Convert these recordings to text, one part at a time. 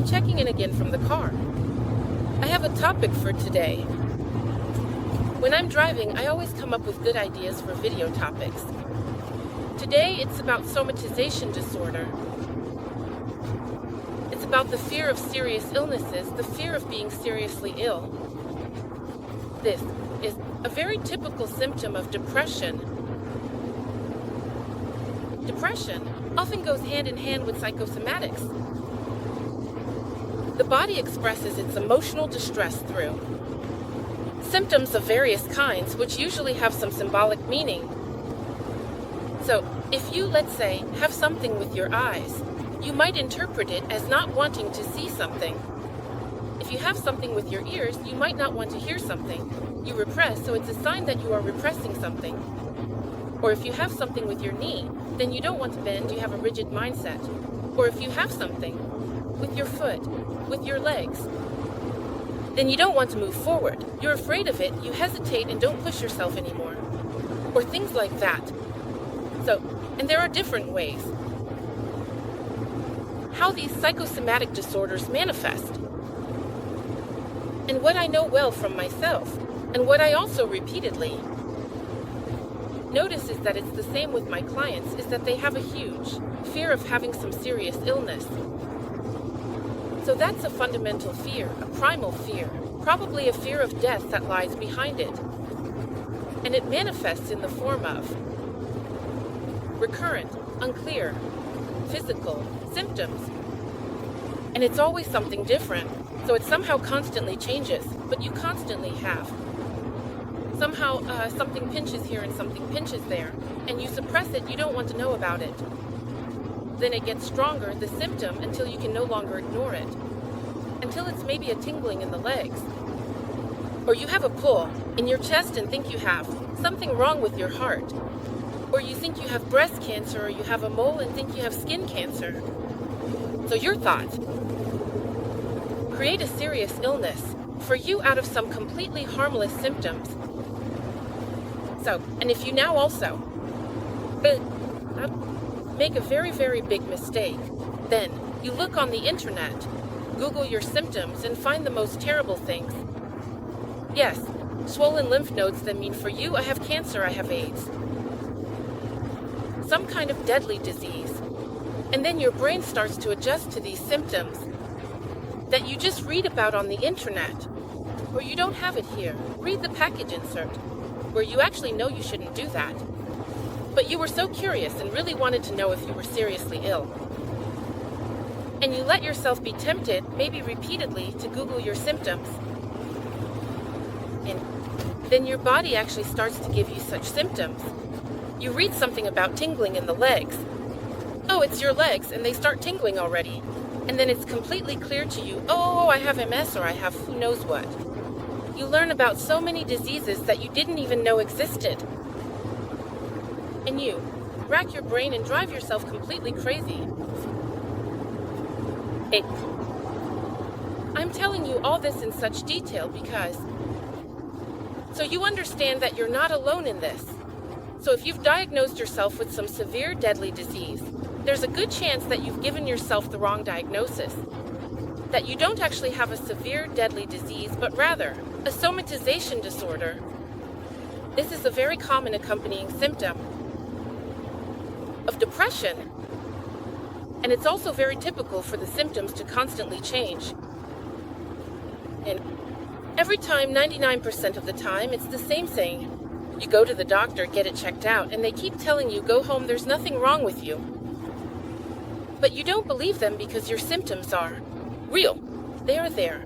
I'm checking in again from the car. I have a topic for today. When I'm driving, I always come up with good ideas for video topics. Today, it's about somatization disorder. It's about the fear of serious illnesses, the fear of being seriously ill. This is a very typical symptom of depression. Depression often goes hand in hand with psychosomatics. The body expresses its emotional distress through symptoms of various kinds, which usually have some symbolic meaning. So, if you, let's say, have something with your eyes, you might interpret it as not wanting to see something. If you have something with your ears, you might not want to hear something. You repress, so it's a sign that you are repressing something. Or if you have something with your knee, then you don't want to bend, you have a rigid mindset. Or if you have something with your foot, with your legs, then you don't want to move forward. You're afraid of it, you hesitate and don't push yourself anymore. Or things like that. So, and there are different ways how these psychosomatic disorders manifest. And what I know well from myself, and what I also repeatedly notice is that it's the same with my clients, is that they have a huge fear of having some serious illness. So that's a fundamental fear, a primal fear, probably a fear of death that lies behind it. And it manifests in the form of recurrent, unclear, physical symptoms. And it's always something different, so it somehow constantly changes, but you constantly have. Somehow something pinches here and something pinches there, and you suppress it, you don't want to know about it. Then it gets stronger, the symptom, until you can no longer ignore it. Until it's maybe a tingling in the legs. Or you have a pull in your chest and think you have something wrong with your heart. Or you think you have breast cancer, or you have a mole and think you have skin cancer. So your thoughts create a serious illness for you out of some completely harmless symptoms. So, and if you now also make a very, very big mistake, then you look on the internet, Google your symptoms, and find the most terrible things. Yes, swollen lymph nodes that mean for you, I have cancer, I have AIDS. Some kind of deadly disease. And then your brain starts to adjust to these symptoms that you just read about on the internet, or you don't have it here. Read the package insert, where you actually know you shouldn't do that. But you were so curious and really wanted to know if you were seriously ill. And you let yourself be tempted, maybe repeatedly, to Google your symptoms. And then your body actually starts to give you such symptoms. You read something about tingling in the legs. Oh, it's your legs, and they start tingling already. And then it's completely clear to you, oh, I have MS, or I have who knows what. You learn about so many diseases that you didn't even know existed. And you rack your brain and drive yourself completely crazy. I'm telling you all this in such detail because so you understand that you're not alone in this. So if you've diagnosed yourself with some severe deadly disease, there's a good chance that you've given yourself the wrong diagnosis. That you don't actually have a severe deadly disease, but rather a somatization disorder. This is a very common accompanying symptom of depression. And it's also very typical for the symptoms to constantly change. And every time, 99% of the time, it's the same thing. You go to the doctor, get it checked out, and they keep telling you, go home, there's nothing wrong with you. But you don't believe them because your symptoms are real. They are there.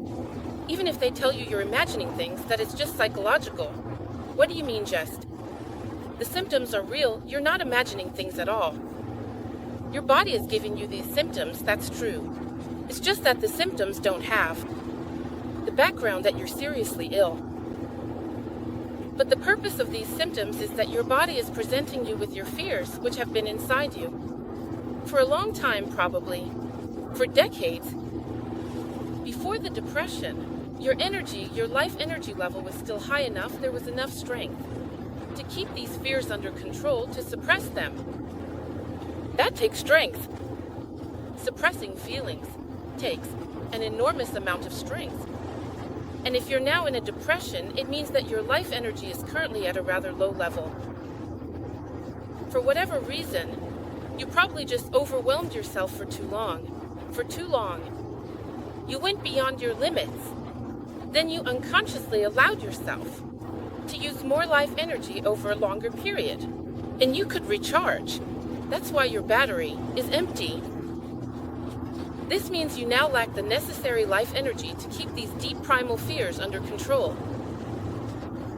Even if they tell you you're imagining things, that it's just psychological. What do you mean just? The symptoms are real, you're not imagining things at all. Your body is giving you these symptoms, that's true. It's just that the symptoms don't have the background that you're seriously ill. But the purpose of these symptoms is that your body is presenting you with your fears, which have been inside you. For a long time, probably. For decades. Before the depression, your energy, your life energy level was still high enough, there was enough strength to keep these fears under control, to suppress them. That takes strength. Suppressing feelings takes an enormous amount of strength. And if you're now in a depression, it means that your life energy is currently at a rather low level. For whatever reason, you probably just overwhelmed yourself for too long. For too long. You went beyond your limits. Then you unconsciously allowed yourself to use more life energy over a longer period. And you could recharge. That's why your battery is empty. This means you now lack the necessary life energy to keep these deep primal fears under control.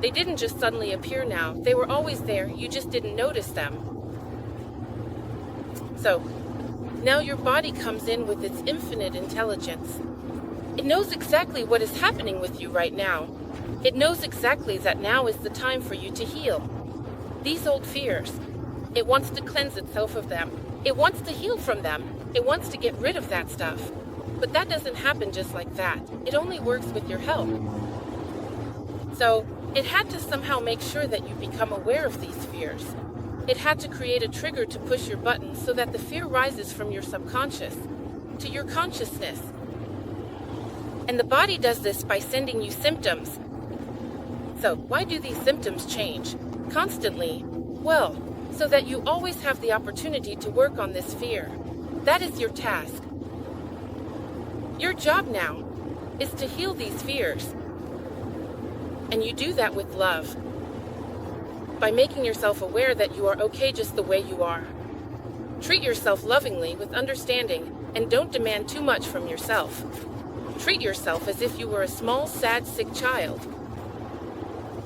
They didn't just suddenly appear now. They were always there, you just didn't notice them. So, now your body comes in with its infinite intelligence. It knows exactly what is happening with you right now. It knows exactly that now is the time for you to heal. These old fears, it wants to cleanse itself of them. It wants to heal from them. It wants to get rid of that stuff. But that doesn't happen just like that. It only works with your help. So, it had to somehow make sure that you become aware of these fears. It had to create a trigger to push your button so that the fear rises from your subconscious to your consciousness. And the body does this by sending you symptoms. So, why do these symptoms change constantly? Well, so that you always have the opportunity to work on this fear. That is your task. Your job now is to heal these fears. And you do that with love. By making yourself aware that you are okay just the way you are. Treat yourself lovingly with understanding and don't demand too much from yourself. Treat yourself as if you were a small, sad, sick child.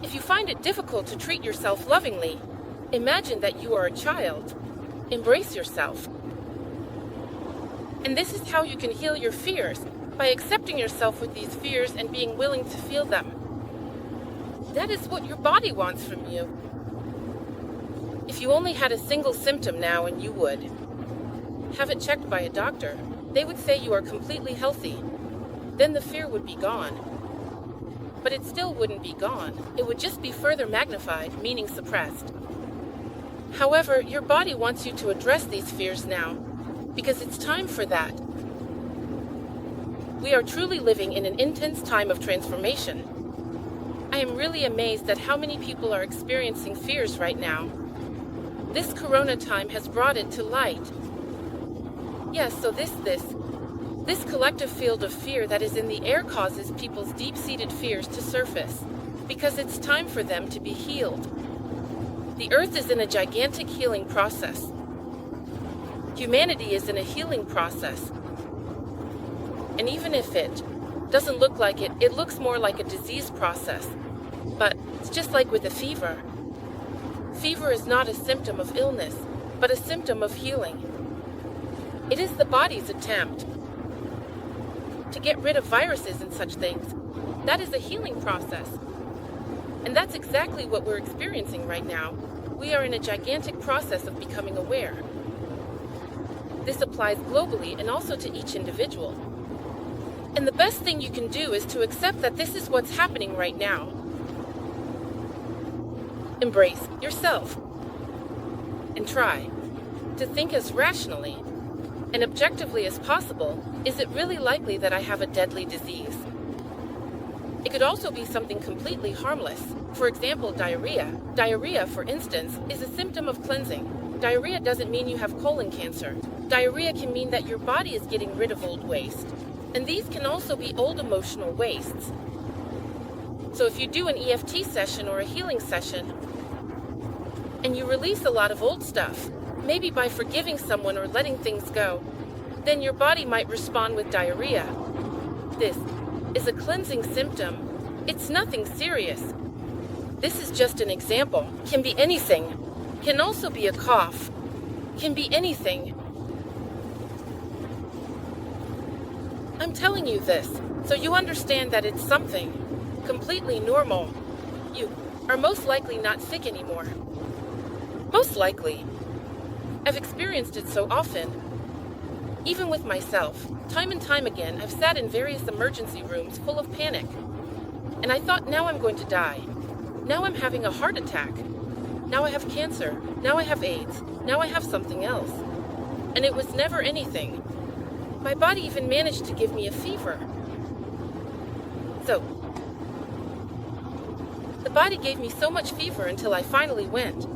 If you find it difficult to treat yourself lovingly, imagine that you are a child. Embrace yourself. And this is how you can heal your fears, by accepting yourself with these fears and being willing to feel them. That is what your body wants from you. If you only had a single symptom now, and you would have it checked by a doctor, they would say you are completely healthy. Then the fear would be gone. But it still wouldn't be gone. It would just be further magnified, meaning suppressed. However, your body wants you to address these fears now, because it's time for that. We are truly living in an intense time of transformation. I am really amazed at how many people are experiencing fears right now. This corona time has brought it to light. Yes, so this collective field of fear that is in the air causes people's deep-seated fears to surface, because it's time for them to be healed. The earth is in a gigantic healing process. Humanity is in a healing process. And even if it doesn't look like it, it looks more like a disease process. But it's just like with a fever. Fever is not a symptom of illness, but a symptom of healing. It is the body's attempt to get rid of viruses and such things. That is a healing process. And that's exactly what we're experiencing right now. We are in a gigantic process of becoming aware. This applies globally and also to each individual. And the best thing you can do is to accept that this is what's happening right now. Embrace yourself. And try to think as rationally and objectively as possible. Is it really likely that I have a deadly disease? It could also be something completely harmless. For example, diarrhea. Diarrhea, for instance, is a symptom of cleansing. Diarrhea doesn't mean you have colon cancer. Diarrhea can mean that your body is getting rid of old waste. And these can also be old emotional wastes. So if you do an EFT session or a healing session, and you release a lot of old stuff, maybe by forgiving someone or letting things go, then your body might respond with diarrhea. This is a cleansing symptom. It's nothing serious. This is just an example. Can be anything. Can also be a cough. Can be anything. I'm telling you this so you understand that it's something completely normal. You are most likely not sick anymore. Most likely. I've experienced it so often. Even with myself, time and time again, I've sat in various emergency rooms full of panic. And I thought, now I'm going to die. Now I'm having a heart attack. Now I have cancer. Now I have AIDS. Now I have something else. And it was never anything. My body even managed to give me a fever. So, the body gave me so much fever until I finally went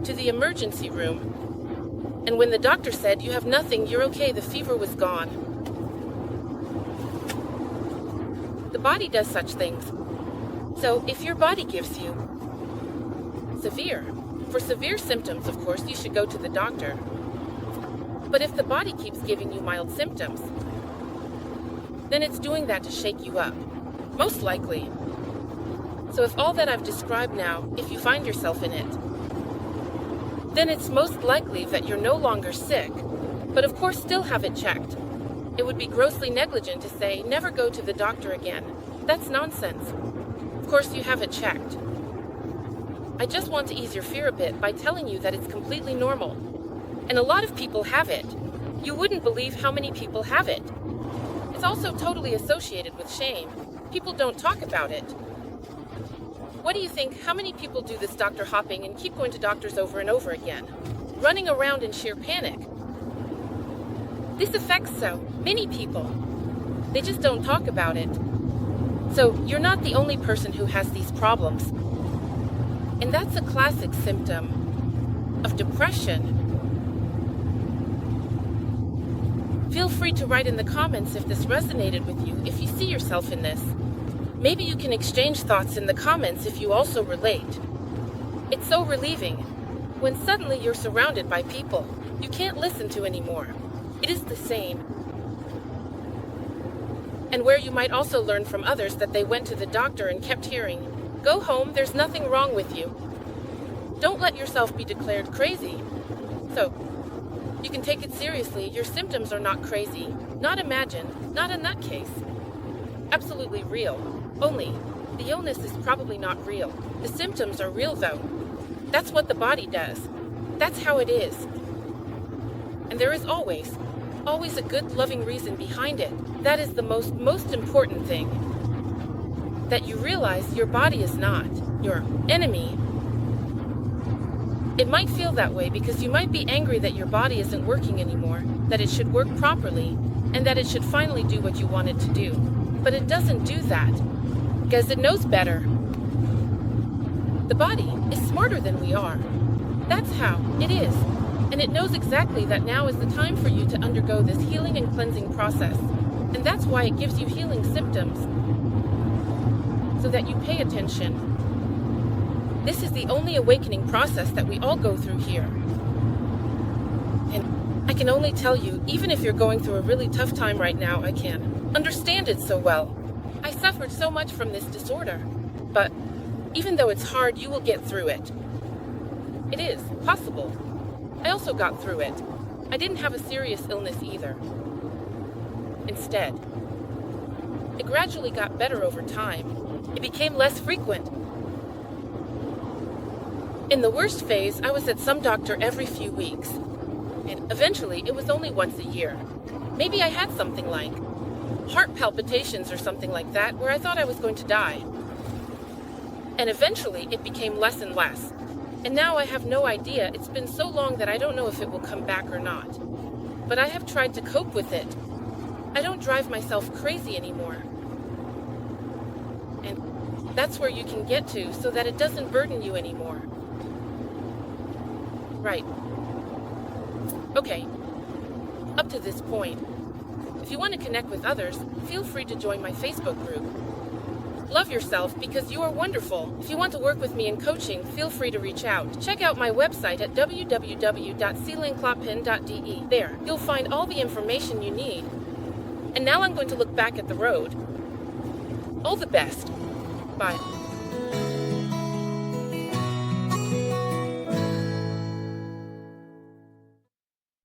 to the emergency room. And when the doctor said, "You have nothing, you're okay," the fever was gone. The body does such things. So if your body gives you for severe symptoms, of course, you should go to the doctor. But if the body keeps giving you mild symptoms, then it's doing that to shake you up, most likely. So if all that I've described now, if you find yourself in it, then it's most likely that you're no longer sick, but of course still have it checked. It would be grossly negligent to say, never go to the doctor again. That's nonsense. Of course you have it checked. I just want to ease your fear a bit by telling you that it's completely normal. And a lot of people have it. You wouldn't believe how many people have it. It's also totally associated with shame. People don't talk about it. What do you think? How many people do this doctor hopping and keep going to doctors over and over again, running around in sheer panic? This affects so many people. They just don't talk about it. So you're not the only person who has these problems. And that's a classic symptom of depression. Feel free to write in the comments if this resonated with you, if you see yourself in this. Maybe you can exchange thoughts in the comments if you also relate. It's so relieving when suddenly you're surrounded by people you can't listen to anymore. It is the same. And where you might also learn from others that they went to the doctor and kept hearing, "Go home, there's nothing wrong with you." Don't let yourself be declared crazy. So, you can take it seriously. Your symptoms are not crazy, not imagined, not a nutcase. Absolutely real. Only, the illness is probably not real. The symptoms are real though. That's what the body does. That's how it is. And there is always a good loving reason behind it. That is the most important thing. That you realize your body is not your enemy. It might feel that way because you might be angry that your body isn't working anymore, that it should work properly, and that it should finally do what you want it to do. But it doesn't do that, because it knows better. The body is smarter than we are. That's how it is. And it knows exactly that now is the time for you to undergo this healing and cleansing process. And that's why it gives you healing symptoms, so that you pay attention. This is the only awakening process that we all go through here. And I can only tell you, even if you're going through a really tough time right now, I can understand it so well. I suffered so much from this disorder. But even though it's hard, you will get through it. It is possible. I also got through it. I didn't have a serious illness either. Instead, it gradually got better over time. It became less frequent. In the worst phase, I was at some doctor every few weeks. And eventually, it was only once a year. Maybe I had something like heart palpitations or something like that, where I thought I was going to die. And eventually, it became less and less. And now I have no idea. It's been so long that I don't know if it will come back or not. But I have tried to cope with it. I don't drive myself crazy anymore. And that's where you can get to, so that it doesn't burden you anymore. Right. Okay. Up to this point, if you want to connect with others, feel free to join my Facebook group. Love yourself because you are wonderful. If you want to work with me in coaching, feel free to reach out. Check out my website at www.sealandclopin.de. There, you'll find all the information you need. And now I'm going to look back at the road. All the best. Bye.